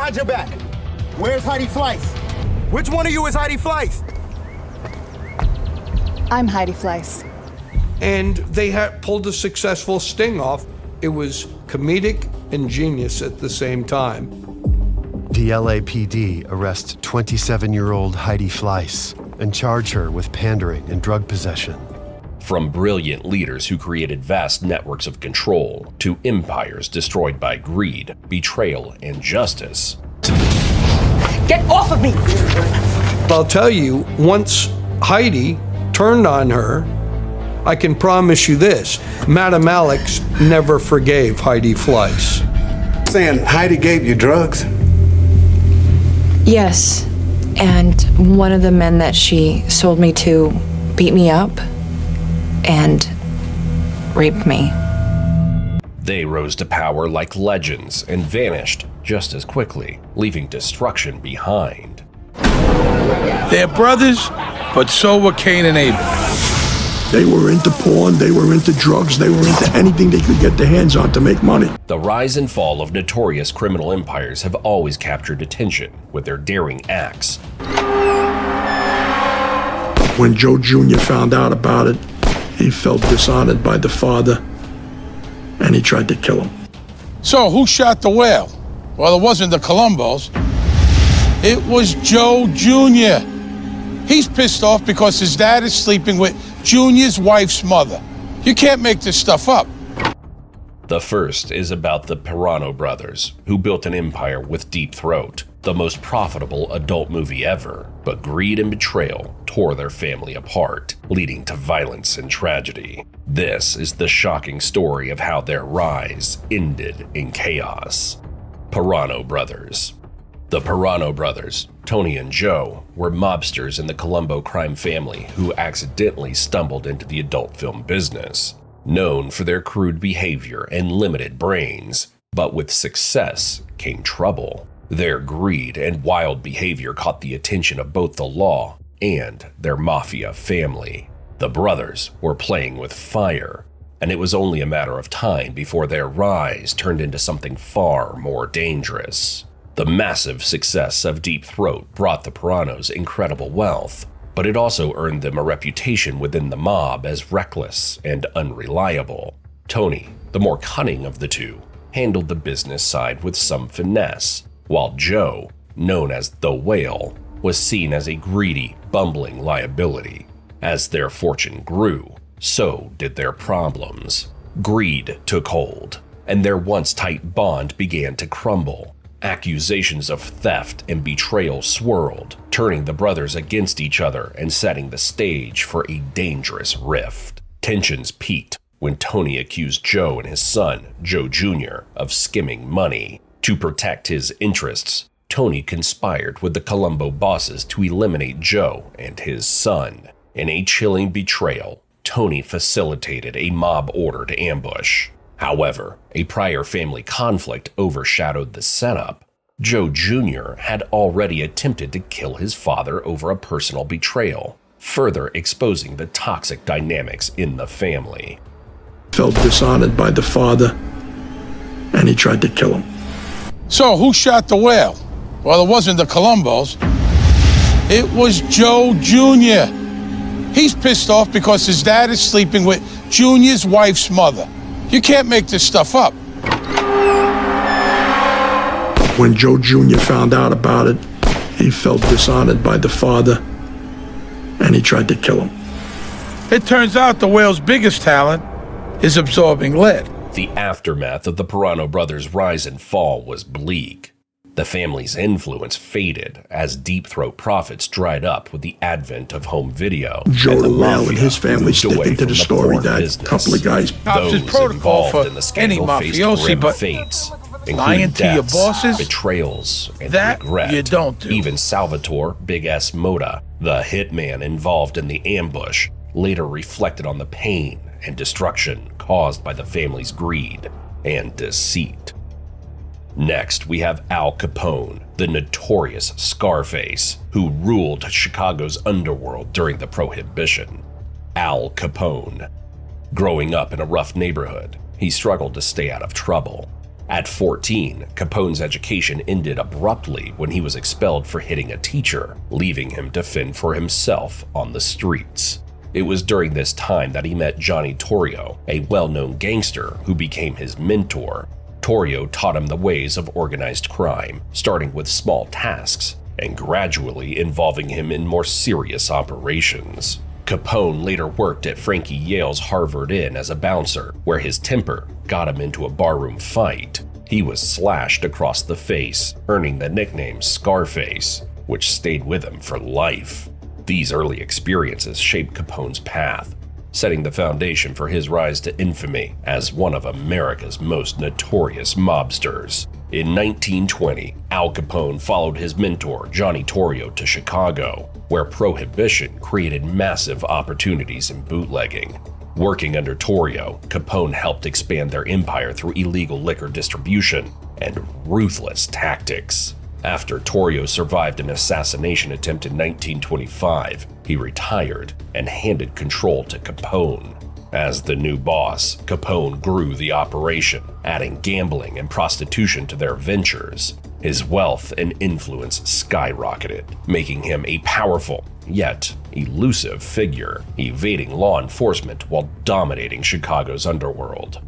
behind your back. Where's Heidi Fleiss? Which one of you is Heidi Fleiss? I'm Heidi Fleiss. And they had pulled a successful sting off. It was comedic and genius at the same time. The LAPD arrests 27-year-old Heidi Fleiss and charge her with pandering and drug possession. From brilliant leaders who created vast networks of control to empires destroyed by greed, betrayal, and justice. Get off of me! I'll tell you, once Heidi turned on her, I can promise you this, Madam Alex never forgave Heidi Fleiss. Saying Heidi gave you drugs? Yes, and one of the men that she sold me to beat me up and raped me. They rose to power like legends and vanished just as quickly, leaving destruction behind. They're brothers, but so were Cain and Abel. They were into porn, they were into drugs, they were into anything they could get their hands on to make money. The rise and fall of notorious criminal empires have always captured attention with their daring acts. When Joe Jr. found out about it, he felt dishonored by the father, and he tried to kill him. So who shot the whale? Well, it wasn't the Colombos. It was Joe Jr. He's pissed off because his dad is sleeping with Junior's wife's mother. You can't make this stuff up. The first is about the Pirano Brothers, who built an empire with Deep Throat, the most profitable adult movie ever, but greed and betrayal tore their family apart, leading to violence and tragedy. This is the shocking story of how their rise ended in chaos. Pirano Brothers. The Pirano Brothers, Tony and Joe, were mobsters in the Colombo crime family who accidentally stumbled into the adult film business. Known for their crude behavior and limited brains, but with success came trouble. Their greed and wild behavior caught the attention of both the law and their mafia family. The brothers were playing with fire, and it was only a matter of time before their rise turned into something far more dangerous. The massive success of Deep Throat brought the Piranos incredible wealth, but it also earned them a reputation within the mob as reckless and unreliable. Tony, the more cunning of the two, handled the business side with some finesse, while Joe, known as the Whale, was seen as a greedy, bumbling liability. As their fortune grew, so did their problems. Greed took hold, and their once tight bond began to crumble. Accusations of theft and betrayal swirled, turning the brothers against each other and setting the stage for a dangerous rift. Tensions peaked when Tony accused Joe and his son, Joe Jr., of skimming money. To protect his interests, Tony conspired with the Colombo bosses to eliminate Joe and his son. In a chilling betrayal, Tony facilitated a mob-ordered ambush. However, a prior family conflict overshadowed the setup. Joe Jr. had already attempted to kill his father over a personal betrayal, further exposing the toxic dynamics in the family. Felt dishonored by the father, and he tried to kill him. So who shot the whale? Well, it wasn't the Colombos. It was Joe Jr. He's pissed off because his dad is sleeping with Junior's wife's mother. You can't make this stuff up. When Joe Jr. found out about it, he felt dishonored by the father, and he tried to kill him. It turns out the whale's biggest talent is absorbing lead. The aftermath of the Pirano brothers' rise and fall was bleak. The family's influence faded as Deep Throat profits dried up with the advent of home video. Joe the Whale and his family sticking to the story that a couple of guys. Cops' protocol for any mafiosi, but fates, lying to your bosses, betrayals, and that regret. you don't do. Even Salvatore Big S Moda, the hitman involved in the ambush, later reflected on the pain and destruction caused by the family's greed and deceit. Next, we have Al Capone, the notorious Scarface, who ruled Chicago's underworld during the Prohibition. Al Capone. Growing up in a rough neighborhood, he struggled to stay out of trouble. At 14, Capone's education ended abruptly when he was expelled for hitting a teacher, leaving him to fend for himself on the streets. It was during this time that he met Johnny Torrio, a well-known gangster who became his mentor. Torrio taught him the ways of organized crime, starting with small tasks and gradually involving him in more serious operations. Capone later worked at Frankie Yale's Harvard Inn as a bouncer, where his temper got him into a barroom fight. He was slashed across the face, earning the nickname Scarface, which stayed with him for life. These early experiences shaped Capone's path, setting the foundation for his rise to infamy as one of America's most notorious mobsters. In 1920, Al Capone followed his mentor, Johnny Torrio, to Chicago, where prohibition created massive opportunities in bootlegging. Working under Torrio, Capone helped expand their empire through illegal liquor distribution and ruthless tactics. After Torrio survived an assassination attempt in 1925, he retired and handed control to Capone. As the new boss, Capone grew the operation, adding gambling and prostitution to their ventures. His wealth and influence skyrocketed, making him a powerful, yet elusive figure, evading law enforcement while dominating Chicago's underworld.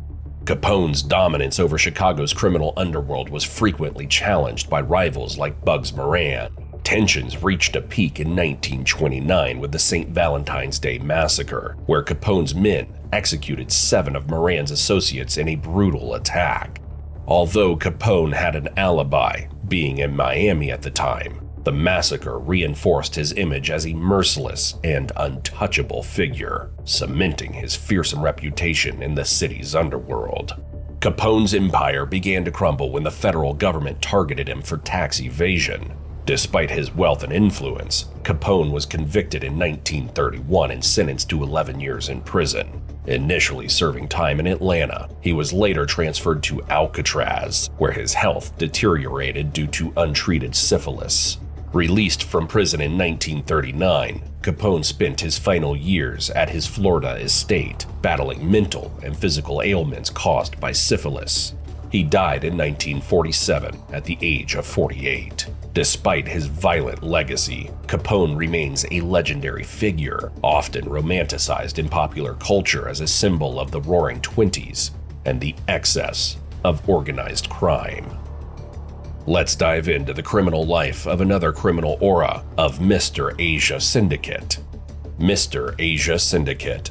Capone's dominance over Chicago's criminal underworld was frequently challenged by rivals like Bugs Moran. Tensions reached a peak in 1929 with the St. Valentine's Day Massacre, where Capone's men executed 7 of Moran's associates in a brutal attack. Although Capone had an alibi, being in Miami at the time, the massacre reinforced his image as a merciless and untouchable figure, cementing his fearsome reputation in the city's underworld. Capone's empire began to crumble when the federal government targeted him for tax evasion. Despite his wealth and influence, Capone was convicted in 1931 and sentenced to 11 years in prison. Initially serving time in Atlanta, he was later transferred to Alcatraz, where his health deteriorated due to untreated syphilis. Released from prison in 1939, Capone spent his final years at his Florida estate, battling mental and physical ailments caused by syphilis. He died in 1947 at the age of 48. Despite his violent legacy, Capone remains a legendary figure, often romanticized in popular culture as a symbol of the Roaring Twenties and the excess of organized crime. Let's dive into the criminal life of another criminal aura of Mr. Asia Syndicate. Mr. Asia Syndicate.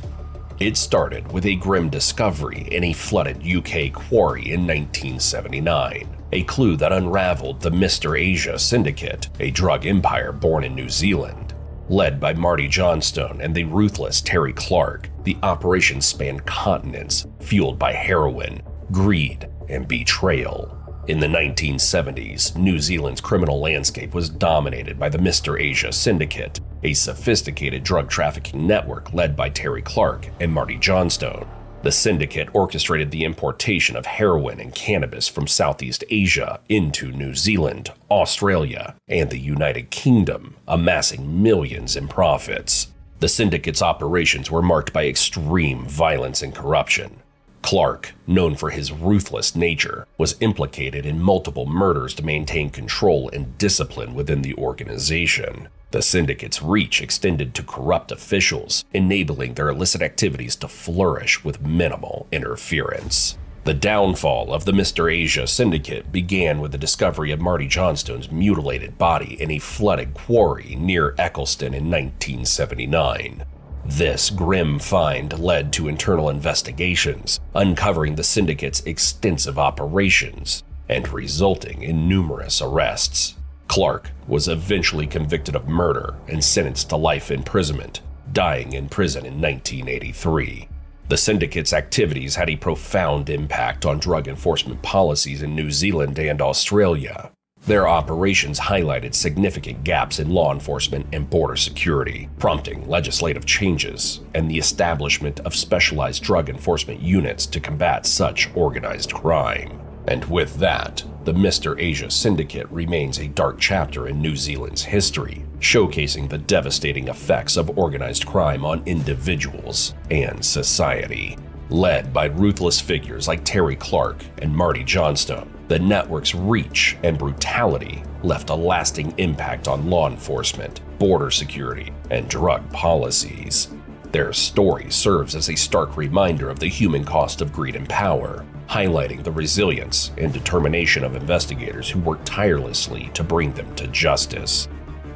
It started with a grim discovery in a flooded UK quarry in 1979. A clue that unraveled the Mr. Asia Syndicate, a drug empire born in New Zealand. Led by Marty Johnstone and the ruthless Terry Clark, the operation spanned continents, fueled by heroin, greed, and betrayal. In the 1970s, New Zealand's criminal landscape was dominated by the Mr. Asia Syndicate, a sophisticated drug trafficking network led by Terry Clark and Marty Johnstone. The syndicate orchestrated the importation of heroin and cannabis from Southeast Asia into New Zealand, Australia, and the United Kingdom, amassing millions in profits. The syndicate's operations were marked by extreme violence and corruption. Clark, known for his ruthless nature, was implicated in multiple murders to maintain control and discipline within the organization. The syndicate's reach extended to corrupt officials, enabling their illicit activities to flourish with minimal interference. The downfall of the Mr. Asia Syndicate began with the discovery of Marty Johnstone's mutilated body in a flooded quarry near Eccleston in 1979. This grim find led to internal investigations, uncovering the syndicate's extensive operations and resulting in numerous arrests. Clark was eventually convicted of murder and sentenced to life imprisonment, dying in prison in 1983. The syndicate's activities had a profound impact on drug enforcement policies in New Zealand and Australia. Their operations highlighted significant gaps in law enforcement and border security, prompting legislative changes and the establishment of specialized drug enforcement units to combat such organized crime. And with that, the Mr. Asia Syndicate remains a dark chapter in New Zealand's history, showcasing the devastating effects of organized crime on individuals and society. Led by ruthless figures like Terry Clark and Marty Johnstone, the network's reach and brutality left a lasting impact on law enforcement, border security, and drug policies. Their story serves as a stark reminder of the human cost of greed and power, highlighting the resilience and determination of investigators who work tirelessly to bring them to justice.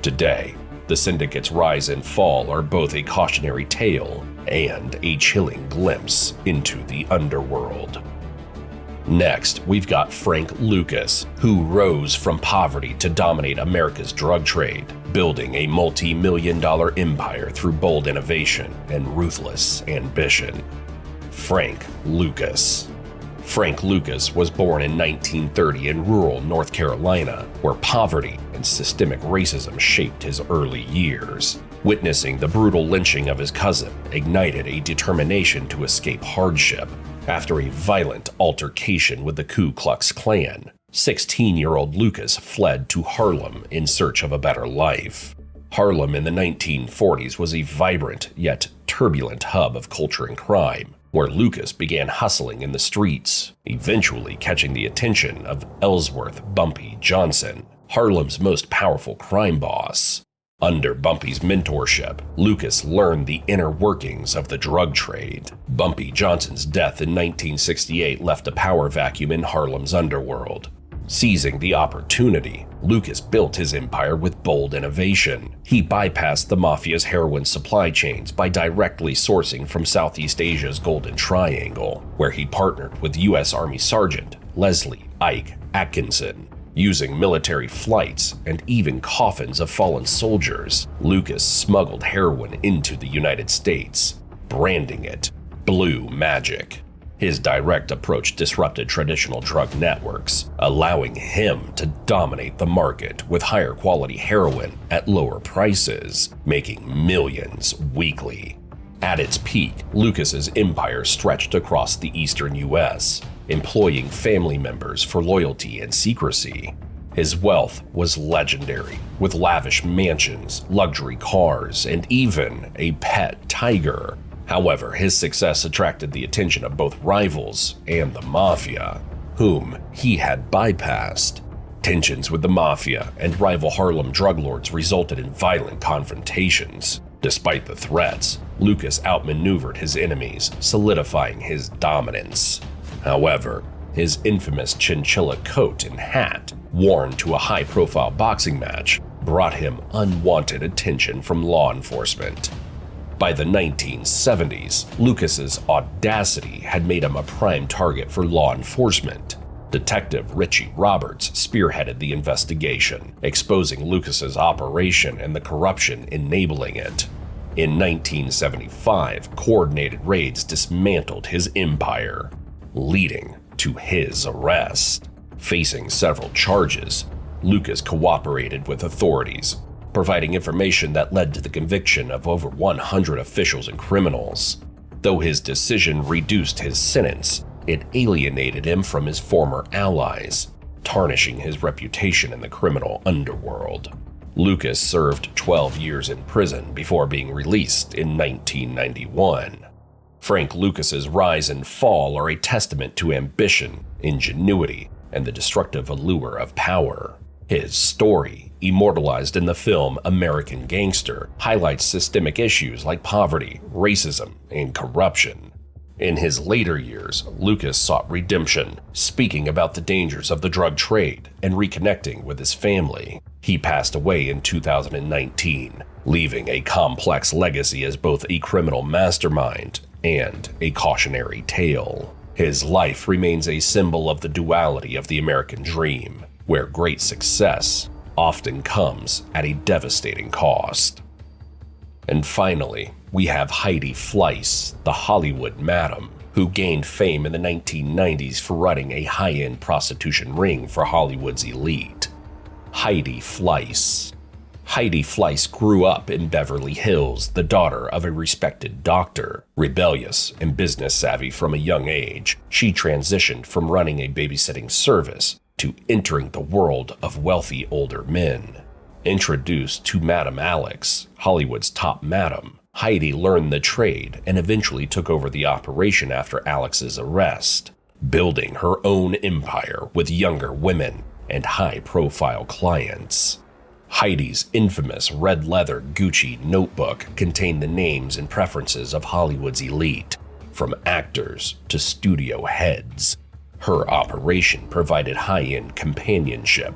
Today, the Syndicate's rise and fall are both a cautionary tale and a chilling glimpse into the underworld. Next, we've got Frank Lucas, who rose from poverty to dominate America's drug trade, building a multi-million-dollar empire through bold innovation and ruthless ambition. Frank Lucas. Frank Lucas was born in 1930 in rural North Carolina, where poverty and systemic racism shaped his early years. Witnessing the brutal lynching of his cousin ignited a determination to escape hardship. After a violent altercation with the Ku Klux Klan, 16-year-old Lucas fled to Harlem in search of a better life. Harlem in the 1940s was a vibrant yet turbulent hub of culture and crime, where Lucas began hustling in the streets, eventually catching the attention of Ellsworth "Bumpy" Johnson, Harlem's most powerful crime boss. Under Bumpy's mentorship, Lucas learned the inner workings of the drug trade. Bumpy Johnson's death in 1968 left a power vacuum in Harlem's underworld. Seizing the opportunity, Lucas built his empire with bold innovation. He bypassed the mafia's heroin supply chains by directly sourcing from Southeast Asia's Golden Triangle, where he partnered with U.S. Army Sergeant Leslie Ike Atkinson. Using military flights and even coffins of fallen soldiers, Lucas smuggled heroin into the United States, branding it Blue Magic. His direct approach disrupted traditional drug networks, allowing him to dominate the market with higher quality heroin at lower prices, making millions weekly. At its peak, Lucas's empire stretched across the eastern U.S., employing family members for loyalty and secrecy. His wealth was legendary, with lavish mansions, luxury cars, and even a pet tiger. However, his success attracted the attention of both rivals and the mafia, whom he had bypassed. Tensions with the mafia and rival Harlem drug lords resulted in violent confrontations. Despite the threats, Lucas outmaneuvered his enemies, solidifying his dominance. However, his infamous chinchilla coat and hat, worn to a high-profile boxing match, brought him unwanted attention from law enforcement. By the 1970s, Lucas's audacity had made him a prime target for law enforcement. Detective Richie Roberts spearheaded the investigation, exposing Lucas's operation and the corruption enabling it. In 1975, coordinated raids dismantled his empire, leading to his arrest. Facing several charges, Lucas cooperated with authorities, providing information that led to the conviction of over 100 officials and criminals. Though his decision reduced his sentence, it alienated him from his former allies, tarnishing his reputation in the criminal underworld. Lucas served 12 years in prison before being released in 1991. Frank Lucas's rise and fall are a testament to ambition, ingenuity, and the destructive allure of power. His story, immortalized in the film American Gangster, highlights systemic issues like poverty, racism, and corruption. In his later years, Lucas sought redemption, speaking about the dangers of the drug trade and reconnecting with his family. He passed away in 2019, leaving a complex legacy as both a criminal mastermind and a cautionary tale. His life remains a symbol of the duality of the American dream, where great success often comes at a devastating cost. And finally, we have Heidi Fleiss, the Hollywood madam, who gained fame in the 1990s for running a high-end prostitution ring for Hollywood's elite. Heidi Fleiss. Heidi Fleiss grew up in Beverly Hills, the daughter of a respected doctor. Rebellious and business savvy from a young age, she transitioned from running a babysitting service to entering the world of wealthy older men. Introduced to Madam Alex, Hollywood's top madam, Heidi learned the trade and eventually took over the operation after Alex's arrest, building her own empire with younger women and high-profile clients. Heidi's infamous red leather Gucci notebook contained the names and preferences of Hollywood's elite, from actors to studio heads. Her operation provided high-end companionship,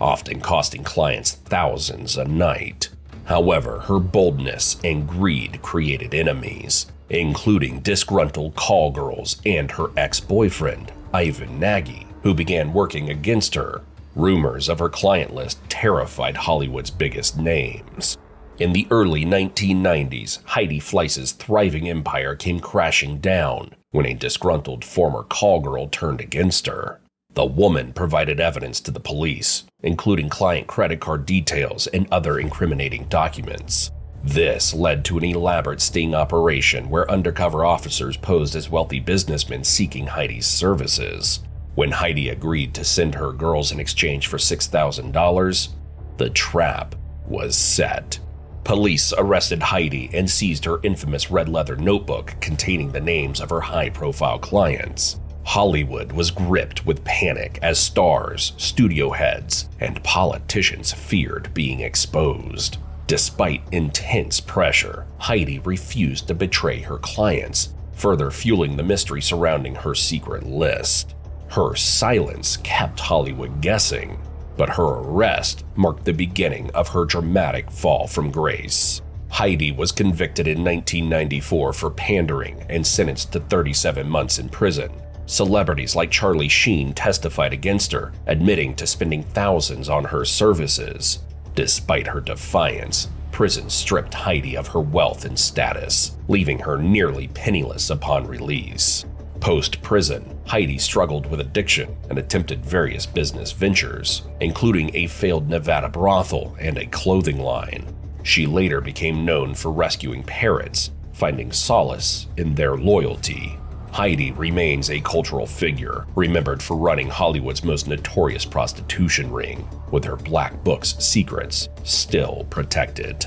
often costing clients thousands a night. However, her boldness and greed created enemies, including disgruntled call girls and her ex-boyfriend, Ivan Nagy, who began working against her. Rumors of her client list terrified Hollywood's biggest names. In the early 1990s, Heidi Fleiss's thriving empire came crashing down when a disgruntled former call girl turned against her. The woman provided evidence to the police, including client credit card details and other incriminating documents. This led to an elaborate sting operation where undercover officers posed as wealthy businessmen seeking Heidi's services. When Heidi agreed to send her girls in exchange for $6,000, the trap was set. Police arrested Heidi and seized her infamous red leather notebook containing the names of her high-profile clients. Hollywood was gripped with panic as stars, studio heads, and politicians feared being exposed. Despite intense pressure, Heidi refused to betray her clients, further fueling the mystery surrounding her secret list. Her silence kept Hollywood guessing, but her arrest marked the beginning of her dramatic fall from grace. Heidi was convicted in 1994 for pandering and sentenced to 37 months in prison. Celebrities like Charlie Sheen testified against her, admitting to spending thousands on her services. Despite her defiance, prison stripped Heidi of her wealth and status, leaving her nearly penniless upon release. Post-prison, Heidi struggled with addiction and attempted various business ventures, including a failed Nevada brothel and a clothing line. She later became known for rescuing parrots, finding solace in their loyalty. Heidi remains a cultural figure, remembered for running Hollywood's most notorious prostitution ring, with her black book's secrets still protected.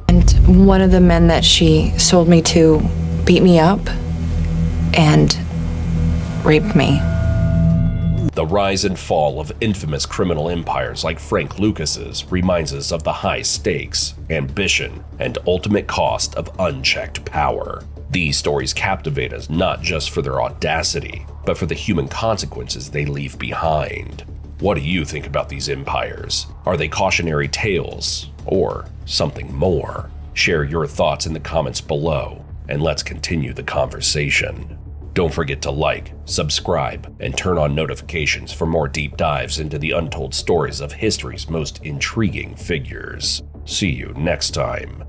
And one of the men that she sold me to beat me up and raped me. The rise and fall of infamous criminal empires like Frank Lucas's reminds us of the high stakes, ambition, and ultimate cost of unchecked power. These stories captivate us not just for their audacity, but for the human consequences they leave behind. What do you think about these empires? Are they cautionary tales, or something more? Share your thoughts in the comments below, and let's continue the conversation. Don't forget to like, subscribe, and turn on notifications for more deep dives into the untold stories of history's most intriguing figures. See you next time.